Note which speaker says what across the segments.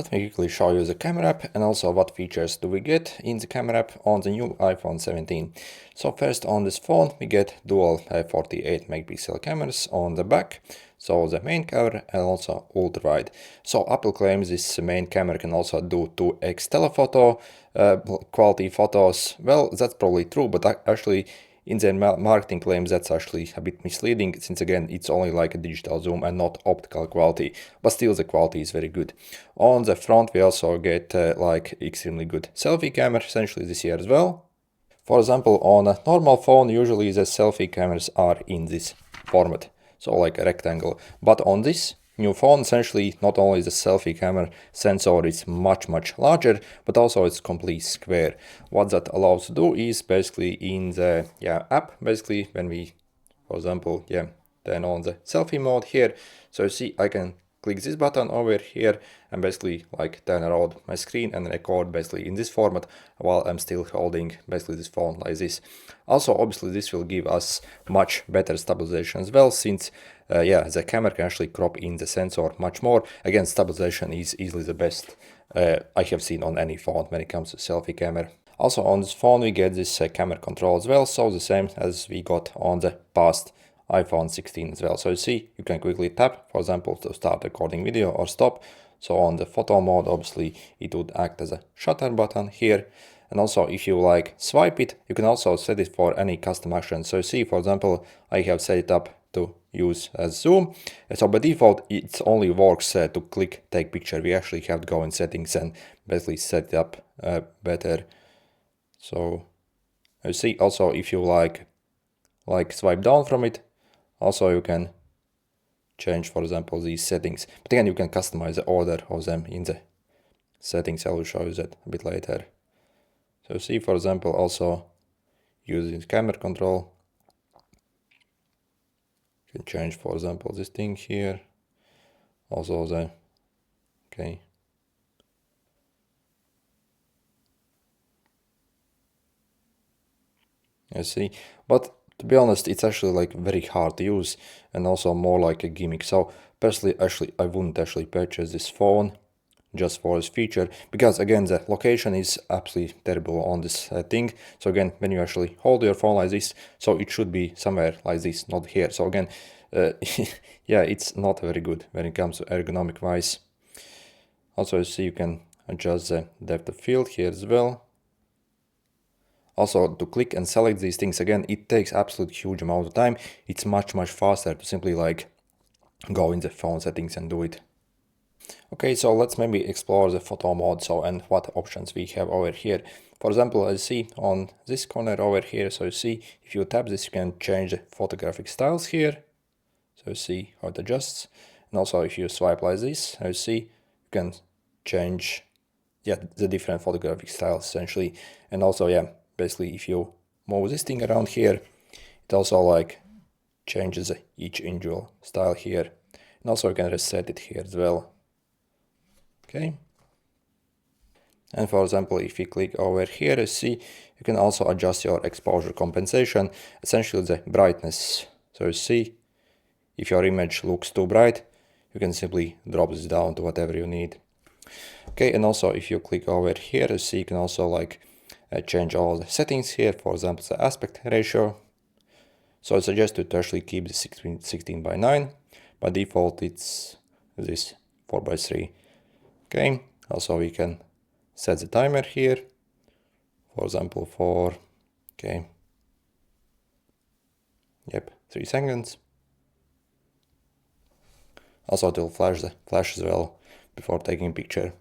Speaker 1: Let me quickly show you the camera app and also what features do we get in the camera app on the new iPhone 17. So first on this phone we get dual 48 megapixel cameras on the back, so the main camera and also ultra wide. So Apple claims this main camera can also do 2x telephoto quality photos. Well, that's probably true, but actually in their marketing claims that's actually a bit misleading, since again it's only like a digital zoom and not optical quality, but still the quality is very good. On the front we also get like extremely good selfie camera essentially this year as well. For example, on a normal phone usually the selfie cameras are in this format, so like a rectangle, but on this new phone essentially not only the selfie camera sensor is much larger, but also it's completely square. What that allows to do is basically in the app, basically when we, for example, turn on the selfie mode here, so you see I can click this button over here and basically like turn around my screen and record basically in this format while I'm still holding basically this phone like this. Also obviously this will give us much better stabilization as well, since the camera can actually crop in the sensor much more. Again, stabilization is easily the best I have seen on any phone when it comes to selfie camera. Also on this phone we get this camera control as well, so the same as we got on the past iPhone 16 as well. So you see, you can quickly tap, for example, to start recording video or stop. So on the photo mode, obviously it would act as a shutter button here. And also if you like swipe it, you can also set it for any custom action. So you see, for example, I have set it up to use as zoom. So by default, it only works to click take picture. We actually have to go in settings and basically set it up better. So you see, also if you like swipe down from it, also you can change, for example, these settings. But again, you can customize the order of them in the settings. I will show you that a bit later. So see, for example, also using camera control, you can change, for example, this thing here. Also okay. You see, but to be honest, it's actually like very hard to use and also more like a gimmick. So personally, actually, I wouldn't actually purchase this phone just for this feature, because again, the location is absolutely terrible on this thing. So again, when you actually hold your phone like this, so it should be somewhere like this, not here. So again, it's not very good when it comes to ergonomic wise. Also, you see, you can adjust the depth of field here as well. Also, to click and select these things, again, it takes absolute huge amount of time. It's much faster to simply like go in the phone settings and do it. Okay, so let's maybe explore the photo mode, and what options we have over here. For example, I see on this corner over here, so you see, if you tap this, you can change the photographic styles here. So you see how it adjusts. And also if you swipe like this, you see, you can change the different photographic styles essentially. And also, basically if you move this thing around here, it also like changes each individual style here. And also you can reset it here as well. Okay. And for example, if you click over here, you see, you can also adjust your exposure compensation, essentially the brightness. So you see, if your image looks too bright, you can simply drop this down to whatever you need. Okay, and also if you click over here, you see, you can also like change all the settings here, for example, the aspect ratio. So I suggest you to actually keep the 16:9. By default, it's this 4:3. Okay, also we can set the timer here, for example, for 3 seconds. Also it will flash as well before taking a picture.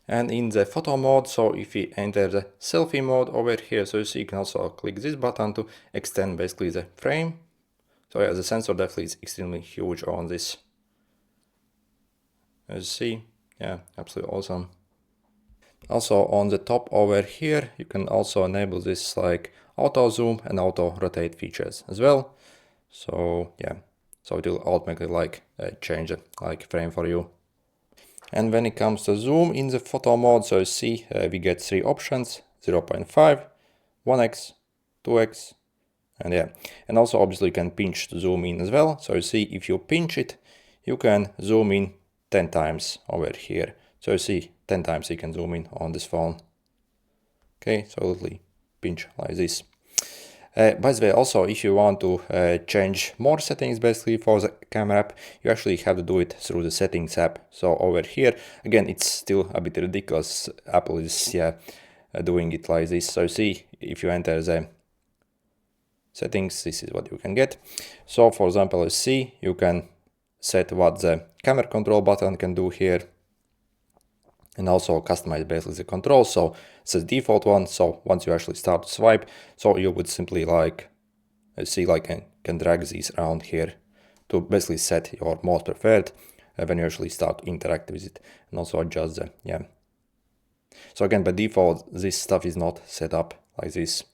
Speaker 1: And in the photo mode, so if we enter the selfie mode over here, so you see, you can also click this button to extend basically the frame. So the sensor definitely is extremely huge on this. As you see, absolutely awesome. Also on the top over here, you can also enable this like auto zoom and auto rotate features as well. So so it will automatically like change the like frame for you. And when it comes to zoom in the photo mode, so you see we get 3 options: 0.5, 1x, 2x, and also obviously you can pinch to zoom in as well. So you see, if you pinch it, you can zoom in 10 times over here. So you see 10 times you can zoom in on this phone. Okay, so literally pinch like this. By the way, also, if you want to change more settings basically for the camera app, you actually have to do it through the settings app. So over here, again, it's still a bit ridiculous. Apple is doing it like this. So you see, if you enter the settings, this is what you can get. So for example, you see, you can set what the camera control button can do here, and also customize basically the control. So it's the default one. So once you actually start to swipe, so you would simply like see like can drag these around here to basically set your most preferred when you actually start to interact with it, and also adjust the So again, by default, this stuff is not set up like this.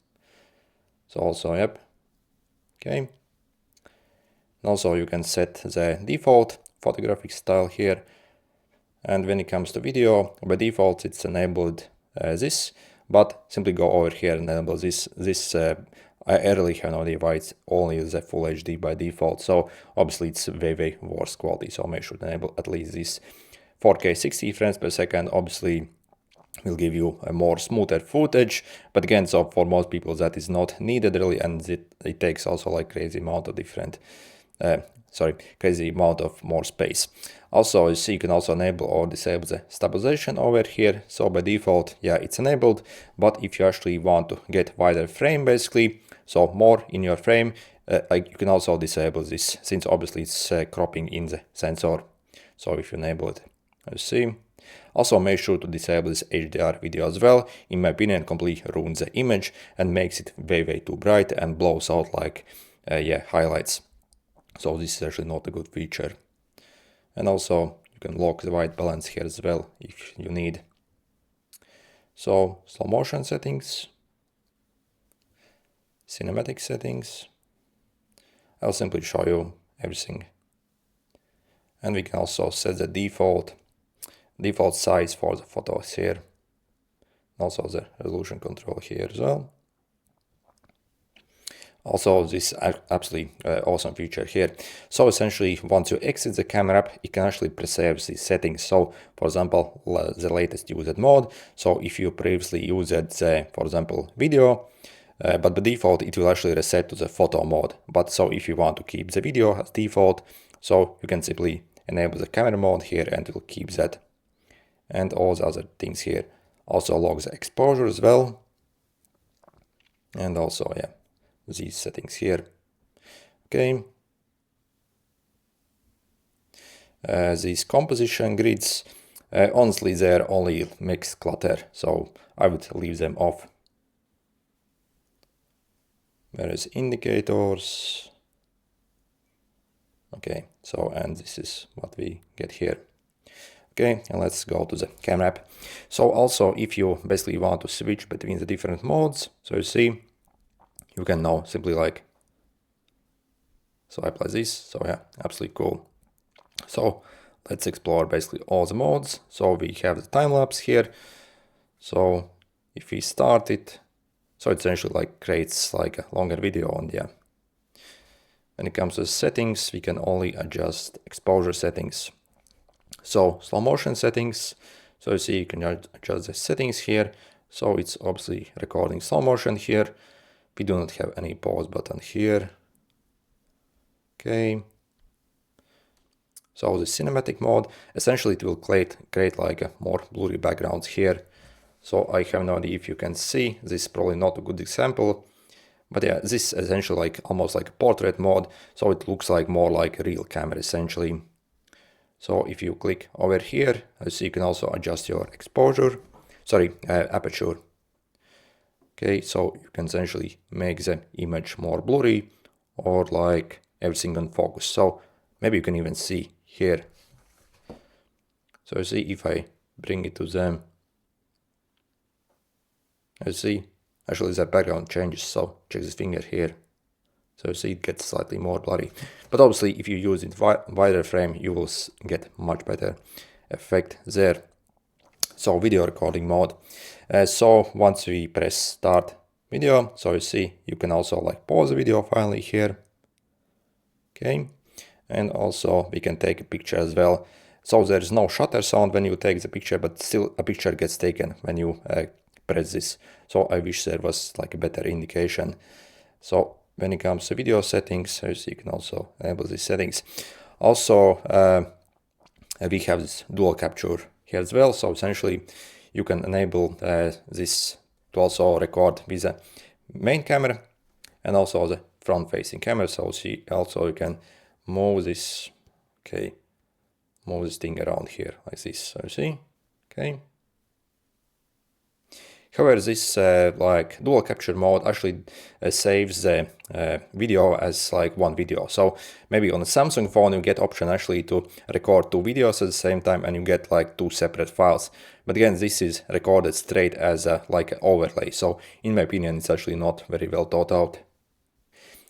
Speaker 1: So also, yep. Okay. And also you can set the default photographic style here. And when it comes to video, by default, it's enabled this, but simply go over here and enable this. I really have no idea why it's only the full HD by default. So obviously it's way worse quality. So make sure to enable at least this 4K 60 frames per second. Obviously will give you a more smoother footage, but again, so for most people that is not needed really, and it takes also like crazy amount of crazy amount of more space. Also, you see, you can also enable or disable the stabilization over here. So by default, yeah, it's enabled, but if you actually want to get wider frame basically, so more in your frame, like you can also disable this, since obviously it's cropping in the sensor. So if you enable it, you see. Also make sure to disable this HDR video as well. In my opinion, completely ruins the image and makes it way too bright and blows out like highlights. So this is actually not a good feature. And also you can lock the white balance here as well if you need. So slow motion settings, cinematic settings. I'll simply show you everything. And we can also set the default size for the photos here. Also the resolution control here as well. Also this absolutely awesome feature here. So essentially, once you exit the camera app, it can actually preserve these settings. So for example, the latest used mode. So if you previously used, for example, video, but by default, it will actually reset to the photo mode. But so if you want to keep the video as default, so you can simply enable the camera mode here and it will keep that. And all the other things here. Also log the exposure as well. And also, yeah, these settings here. Okay. These composition grids, honestly, they're only mixed clutter, so I would leave them off. Whereas indicators. Okay, so, and this is what we get here. Okay, and let's go to the camera app. So also, if you basically want to switch between the different modes, so you see, you can now simply like swipe like this. So yeah, absolutely cool. So let's explore basically all the modes. So we have the time lapse here. So if we start it, so it essentially like creates like a longer video on the. When it comes to settings, we can only adjust exposure settings. So slow motion settings, so you see you can adjust the settings here. So it's obviously recording slow motion here. We do not have any pause button here. Okay. So the cinematic mode, essentially it will create like a more blurry backgrounds here. So I have no idea if you can see, this is probably not a good example. But yeah, this is essentially like almost like a portrait mode. So it looks like more like a real camera essentially. So if you click over here, as you can also adjust your aperture. Okay, so you can essentially make the image more blurry or like everything on focus. So maybe you can even see here. So you see if I bring it to them, you see actually the background changes. So check this finger here. So you see it gets slightly more blurry. But obviously if you use it wider frame, you will get much better effect there. So video recording mode. So once we press start video, so you see you can also like pause the video finally here. Okay. And also we can take a picture as well. So there is no shutter sound when you take the picture, but still a picture gets taken when you press this. So I wish there was like a better indication. So when it comes to video settings, as you can also enable these settings. Also, we have this dual capture here as well. So essentially you can enable this to also record with the main camera and also the front facing camera. So see, also you can move this, okay, move this thing around here like this. So see, okay. However, this like dual capture mode actually saves the video as like one video. So maybe on a Samsung phone you get option actually to record two videos at the same time and you get like two separate files. But again, this is recorded straight as a, like an overlay. So in my opinion, it's actually not very well thought out.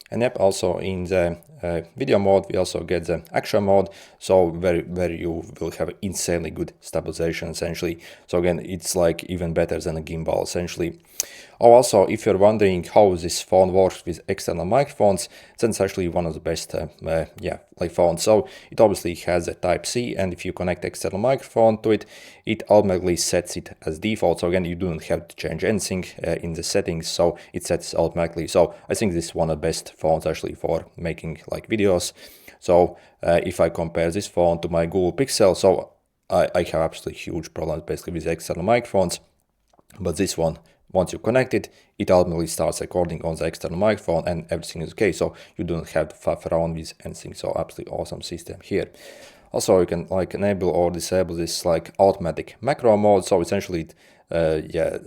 Speaker 1: And yep, also in the video mode, we also get the action mode, so where you will have insanely good stabilization essentially. So again, it's like even better than a gimbal essentially. Oh, also, if you're wondering how this phone works with external microphones, then it's actually one of the best like phones. So it obviously has a Type-C, and if you connect external microphone to it, it automatically sets it as default. So again, you don't have to change anything in the settings, so it sets automatically. So I think this is one of the best phones actually for making like videos. So if I compare this phone to my Google Pixel, so I have absolutely huge problems basically with external microphones, but this one, once you connect it, it automatically starts recording on the external microphone and everything is okay. So you don't have to faff around with anything. So absolutely awesome system here. Also, you can like enable or disable this like automatic macro mode. So essentially, yeah,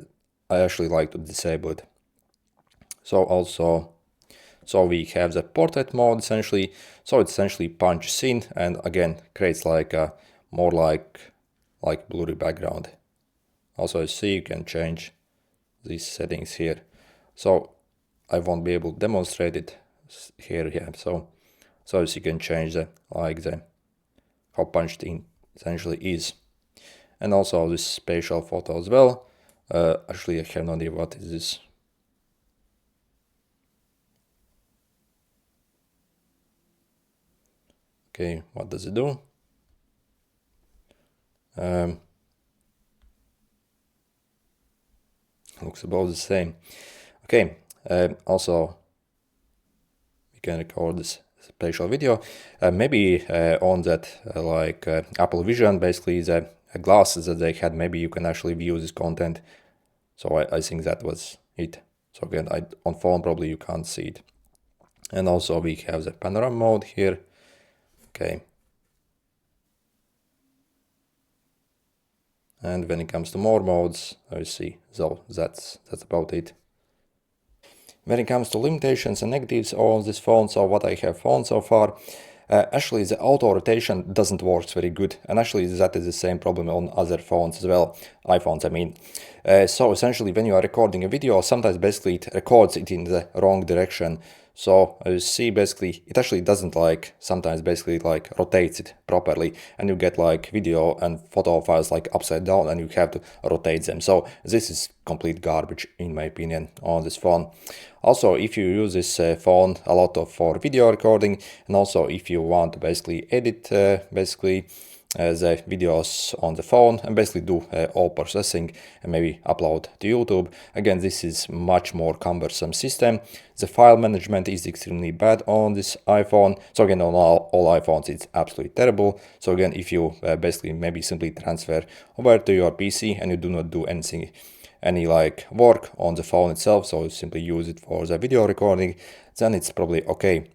Speaker 1: I actually like to disable it. So also, so we have the portrait mode essentially. So it essentially punches in and again creates like a more like blurry background. Also, you see you can change these settings here. So I won't be able to demonstrate it here. Yeah. So as you can change the how punched in essentially is, and also this spatial photo as well. Actually, I have no idea what is this. Okay, what does it do? Looks about the same. Okay, also we can record this spatial video. Maybe on that Apple Vision, basically the glasses that they had, maybe you can actually view this content. So I think that was it. So again, on phone probably you can't see it. And also we have the panorama mode here. Okay. And when it comes to more modes, I see. So that's about it. When it comes to limitations and negatives on this phone, so what I have found so far, actually the auto rotation doesn't work very good, and actually that is the same problem on other phones as well, iPhones I mean. So essentially when you are recording a video, sometimes basically it records it in the wrong direction. So you see basically it actually doesn't like sometimes basically like rotates it properly, and you get like video and photo files like upside down and you have to rotate them. So this is complete garbage in my opinion on this phone. Also, if you use this phone a lot for video recording, and also if you want to basically edit the videos on the phone and basically do all processing and maybe upload to YouTube. Again, this is much more cumbersome system. The file management is extremely bad on this iPhone. So again, on all iPhones, it's absolutely terrible. So again, if you basically maybe simply transfer over to your PC and you do not do any like work on the phone itself, so you simply use it for the video recording, then it's probably okay.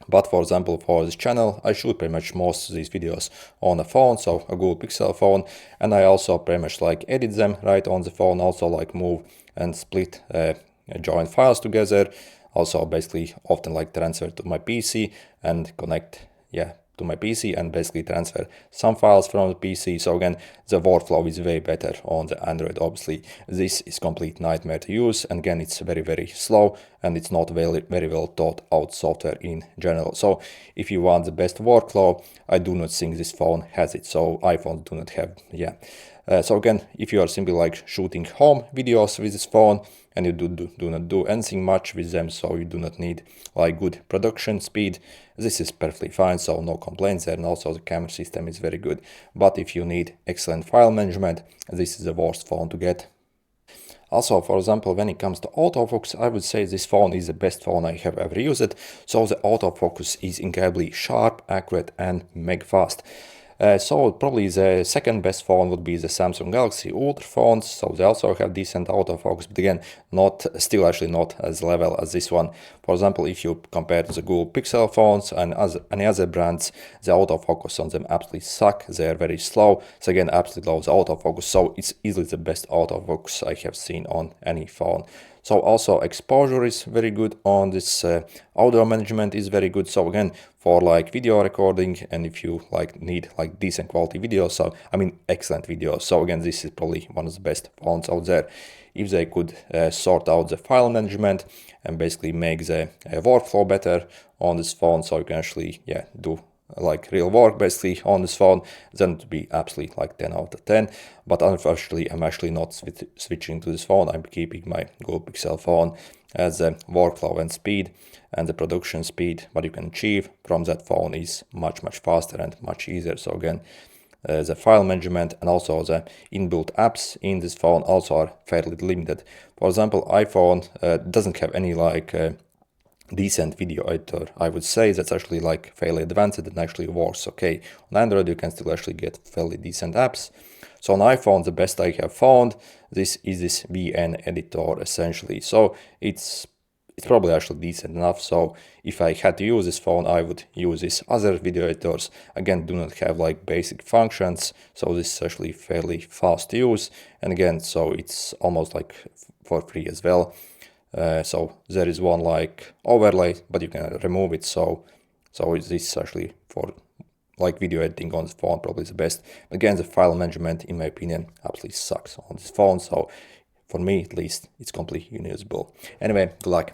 Speaker 1: But for example, for this channel, I shoot pretty much most of these videos on a phone, so a Google Pixel phone, and I also pretty much like edit them right on the phone, also like move and split join files together, also basically often like transfer to my PC and connect, yeah, to my PC and basically transfer some files from the PC. So again, the workflow is way better on the Android. Obviously, this is complete nightmare to use, and again, it's very slow and it's not very well thought out software in general. So if you want the best workflow, I do not think this phone has it. So iPhones do not have, yeah. So again, if you are simply like shooting home videos with this phone and you do not do anything much with them, so you do not need like good production speed, this is perfectly fine, so no complaints there, and also the camera system is very good. But if you need excellent file management, this is the worst phone to get. Also, for example, when it comes to autofocus, I would say this phone is the best phone I have ever used. So the autofocus is incredibly sharp, accurate, and mega fast. So probably the second best phone would be the Samsung Galaxy Ultra phones. So they also have decent autofocus, but again, still actually not as level as this one. For example, if you compare to the Google Pixel phones and any other brands, the autofocus on them absolutely suck. They are very slow. So again, absolutely loves autofocus. So it's easily the best autofocus I have seen on any phone. So also exposure is very good on this, audio management is very good. So again, for like video recording, and if you like need like decent quality videos, so I mean excellent videos. So again, this is probably one of the best phones out there. If they could sort out the file management and basically make the workflow better on this phone, so you can actually do like real work basically on this phone, then it would be absolutely like 10 out of 10. But unfortunately, I'm actually not switching to this phone. I'm keeping my Google Pixel phone as the workflow and speed and the production speed what you can achieve from that phone is much faster and much easier. So again, the file management and also the inbuilt apps in this phone also are fairly limited. For example, iPhone doesn't have any like decent video editor. I would say that's actually like fairly advanced and actually works okay. On Android you can still actually get fairly decent apps. So on iPhone the best I have found this is this VN editor essentially. So it's probably actually decent enough. So if I had to use this phone, I would use these other video editors. Again, do not have like basic functions, so this is actually fairly fast to use. And again, so it's almost like for free as well. So there is one like overlay, but you can remove it. So this actually for like video editing on this phone probably is the best. But again, the file management, in my opinion, absolutely sucks on this phone. So for me, at least, it's completely unusable. Anyway, good luck.